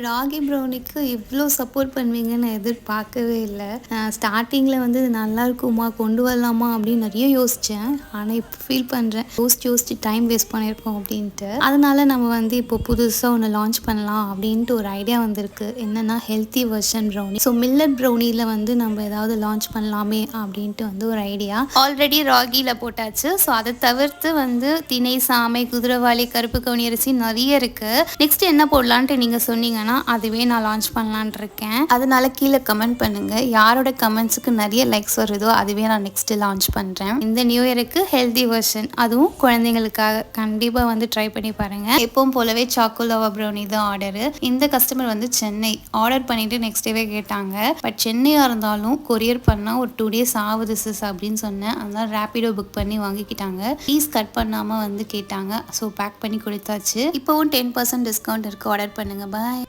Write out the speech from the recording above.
ராகி ப்ரௌனிக்கு இவ்ளோ சப்போர்ட் பண்ணுவீங்கன்னு நான் எதிர்பார்க்கவே இல்ல. ஸ்டார்ட்டிங்கில வந்து இது நல்லாயிருக்குமா, கொண்டு வரலாமா அப்படின்னு நெறைய யோசிச்சேன். ஆனா இப்போ ஃபீல் பண்றேன். யோசிச்சு டைம் வேஸ்ட் பண்ணியிருக்கோம் அப்படின்ட்டு. அதனால நம்ம வந்து இப்போ புதுசா ஒண்ணு லான்ச் பண்ணலாம் அப்படின்ட்டு ஒரு ஐடியா வந்திருக்கு. என்னன்னா healthy version brownie. So millet ப்ரௌனில வந்து நம்ம ஏதாவது லான்ச் பண்ணலாமே அப்படின்ட்டு வந்து ஒரு ஐடியா. ஆல்ரெடி ராகில போட்டாச்சு. ஸோ அதை தவிர்த்து வந்து திணை, சாமை, குதிரைவாலி, கருப்பு கவுனி அரிசி நெறைய இருக்கு. நெக்ஸ்ட் என்ன போடலான்ட்டு நீங்க சொன்னீங்கன்னா அதுவே நான் லான்ச் பண்ணலான் இருக்கேன். அதனால கீழே கமெண்ட் பண்ணுங்க. யாரோட கமெண்ட்ஸுக்கு நிறைய லைக்ஸ் வருதோ அதுவே நான் நெக்ஸ்ட் லான்ச் பண்றேன். இந்த நியூ இயருக்கு ஹெல்தி வெர்ஷன், அதுவும் குழந்தைங்களுக்காக கண்டிப்பா வந்து ட்ரை பண்ணி பாருங்க. எப்பவும் போலவே சாக்கோலாவா ப்ரௌனி தான் ஆர்டர். இந்த கஸ்டமர் வந்து சென்னை ஆர்டர் பண்ணிட்டு நெக்ஸ்ட் டேவே கேட்டாங்க. பட் சென்னையா இருந்தாலும் கொரியர் பண்ணா ஒரு 2 days ஆகுது சிஸ் அப்படின்னு சொன்னேன். அதனால ரேபிடோ புக் பண்ணி வாங்கிக்கிட்டாங்க. பீஸ் கட் பண்ணாம வந்து கேட்டாங்க. ஸோ பேக் பண்ணி கொடுத்தாச்சு. இப்போவும் 10% டிஸ்கவுண்ட் இருக்கு. ஆர்டர் பண்ணுங்க. பாய்.